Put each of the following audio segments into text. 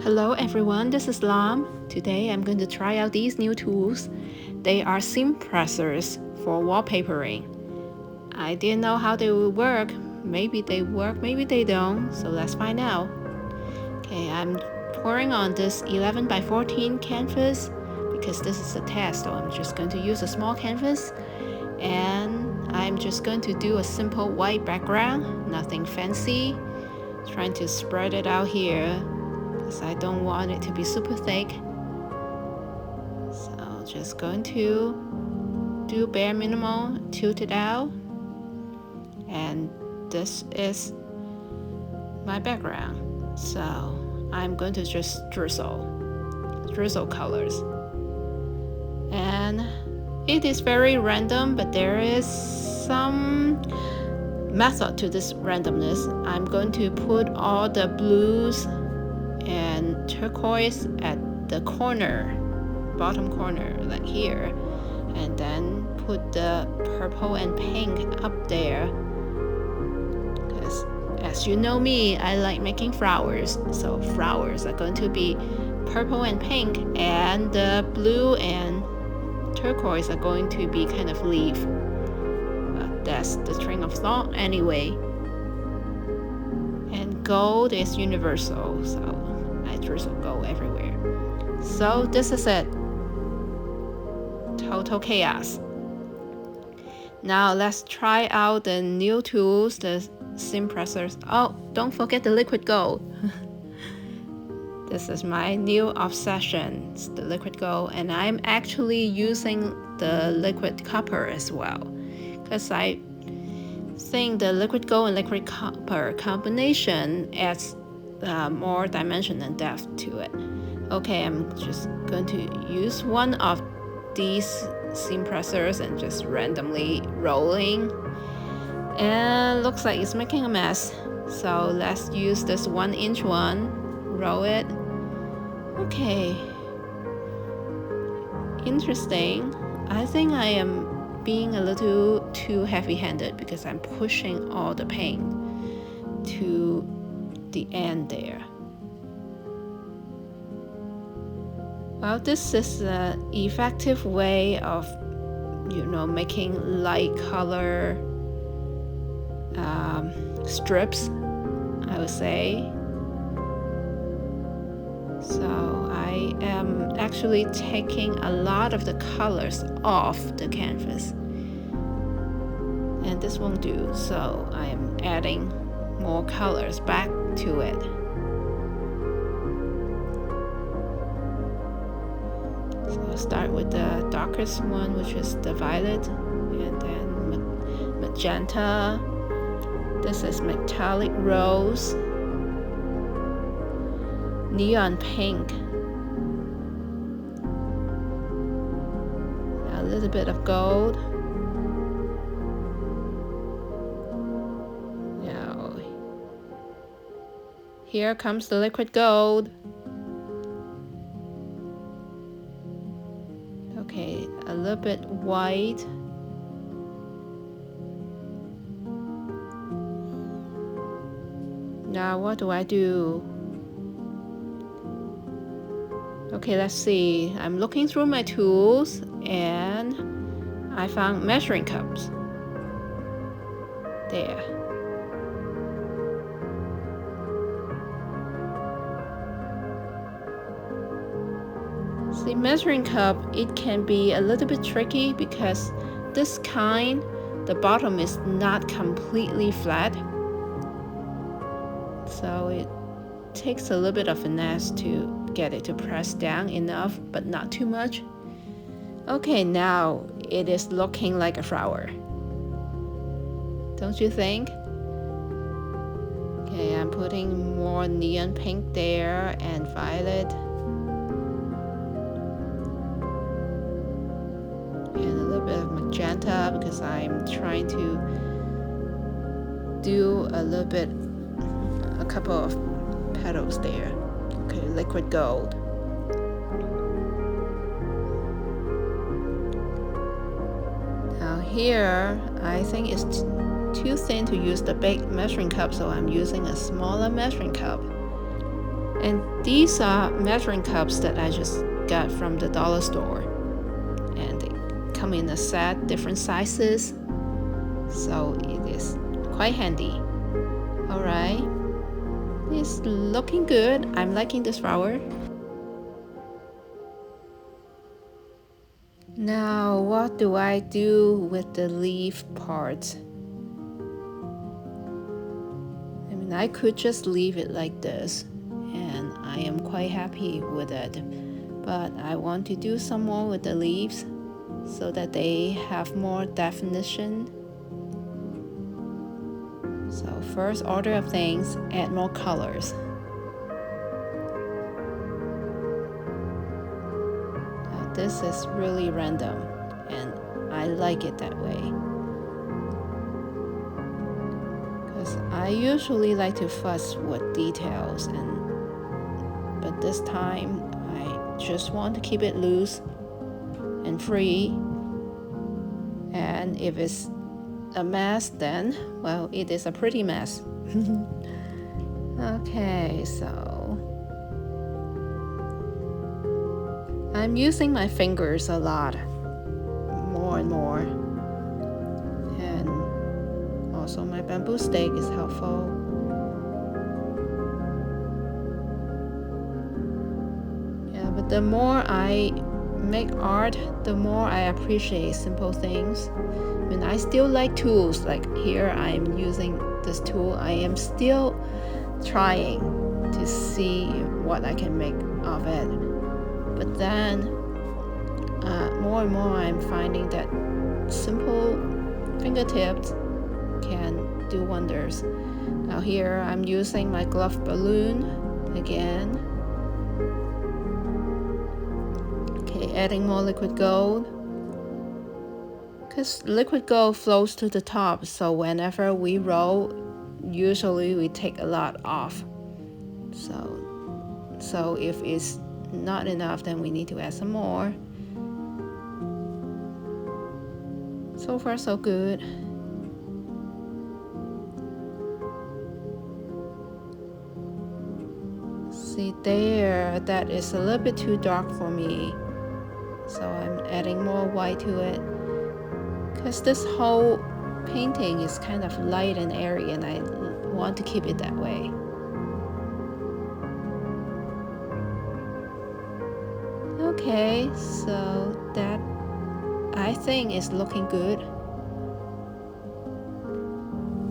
Hello everyone, this is Lam. Today I'm going to try out these new tools. They are seam pressers for wallpapering. I didn't know how they would work. Maybe they work, maybe they don't, so let's find out. Okay, I'm pouring on this 11 by 14 canvas because this is a test, so I'm just going to use a small canvas. And I'm just going to do a simple white background, nothing fancy. Trying to spread it out here because I don't want it to be super thick. So just going to do bare minimal, tilt it out, and this is my background. So I'm going to just drizzle colors, and it is very random, but there is some method to this randomness. I'm going to put all the blues and turquoise at the corner, bottom corner, like here, and then put the purple and pink up there. Because as you know me, I like making flowers, so flowers are going to be purple and pink, and the blue and turquoise are going to be kind of leaf. That's the train of thought anyway. And gold is universal, so I drizzle gold everywhere. So this is it. Total chaos. Now let's try out the new tools, the seam pressers. Oh, don't forget the liquid gold. This is my new obsession, it's the liquid gold, and I'm actually using the liquid copper as well, because I think the liquid gold and liquid copper combination adds more dimension and depth to it. Okay, I'm just going to use one of these seam pressers and just randomly rolling, and looks like it's making a mess. So let's use this 1-inch one, roll it. Okay, interesting. I think I am being a little too heavy-handed because I'm pushing all the paint to the end there. Well, this is an effective way of, making light color strips, I would say. So I am actually taking a lot of the colors off the canvas, and this won't do, so I am adding more colors back to it. So I'll start with the darkest one, which is the violet, and then magenta. This is metallic rose, neon pink, a little bit of gold. Now, here comes the liquid gold. Okay, a little bit white. Now, what do I do? Okay, let's see. I'm looking through my tools and I found measuring cups. There. See, measuring cup, it can be a little bit tricky because this kind, the bottom is not completely flat. So it takes a little bit of finesse to get it to press down enough, but not too much. Okay, now it is looking like a flower. Don't you think? Okay, I'm putting more neon pink there and violet. And a little bit of magenta because I'm trying to do a couple of petals there. Okay, liquid gold. Now here, I think it's too thin to use the big measuring cup, so I'm using a smaller measuring cup. And these are measuring cups that I just got from the dollar store. And they come in a set, different sizes. So it is quite handy. Alright. It's looking good. I'm liking this flower. Now, what do I do with the leaf part? I mean, I could just leave it like this, and I am quite happy with it. But I want to do some more with the leaves so that they have more definition. So first order of things, add more colors. Now this is really random, and I like it that way. Because I usually like to fuss with details, but this time I just want to keep it loose and free. And if it's a mess, then, well, it is a pretty mess. Okay, so I'm using my fingers a lot, more and more, and also my bamboo stick is helpful. Yeah, but the more I make art, the more I appreciate simple things. And I still like tools, like here I am using this tool. I am still trying to see what I can make of it. But then more and more I'm finding that simple fingertips can do wonders. Now here I'm using my glove balloon again. Okay, adding more liquid gold. Because liquid gold flows to the top, so whenever we roll, usually we take a lot off. So if it's not enough, then we need to add some more. So far so good. See there, that is a little bit too dark for me. So I'm adding more white to it. Because this whole painting is kind of light and airy, and I want to keep it that way. Okay, so that I think is looking good.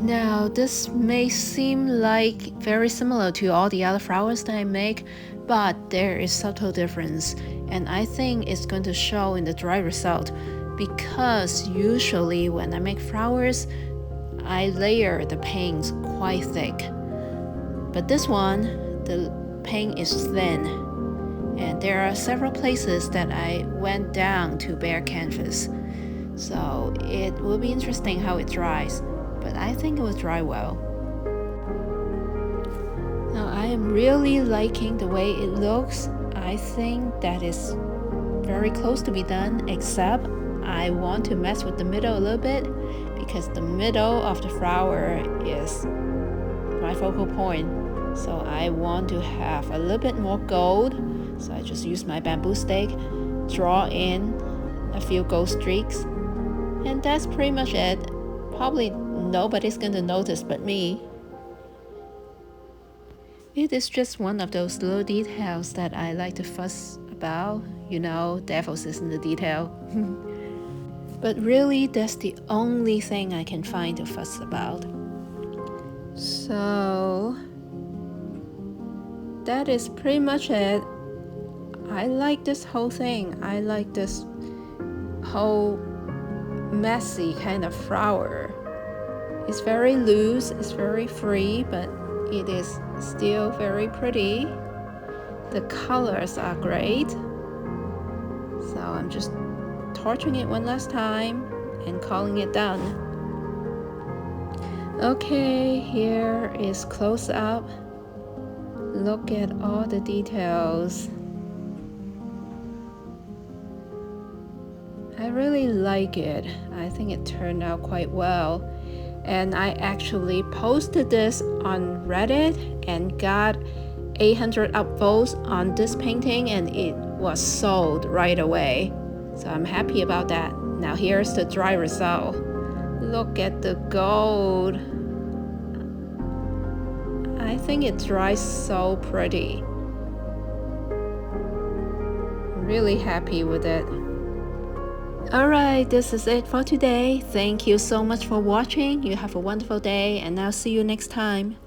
Now this may seem like very similar to all the other flowers that I make, but there is subtle difference, and I think it's going to show in the dry result. Because usually when I make flowers, I layer the paints quite thick. But this one, the paint is thin. And there are several places that I went down to bare canvas. So it will be interesting how it dries. But I think it will dry well. Now I am really liking the way it looks. I think that is very close to be done, except I want to mess with the middle a little bit, because the middle of the flower is my focal point. So I want to have a little bit more gold. So I just use my bamboo stick, draw in a few gold streaks, and that's pretty much it. Probably nobody's gonna notice but me. It is just one of those little details that I like to fuss about. You know, devils is in the detail. But really, that's the only thing I can find to fuss about. So that is pretty much it. I like this whole thing. I like this whole messy kind of flower. It's very loose, it's very free, but it is still very pretty. The colors are great. So I'm just torching it one last time and calling it done. Okay, here is close up. Look at all the details. I really like it. I think it turned out quite well. And I actually posted this on Reddit and got 800 upvotes on this painting and it was sold right away. So I'm happy about that. Now here's the dry result. Look at the gold. I think it dries so pretty. Really happy with it. Alright, this is it for today. Thank you so much for watching. You have a wonderful day and I'll see you next time.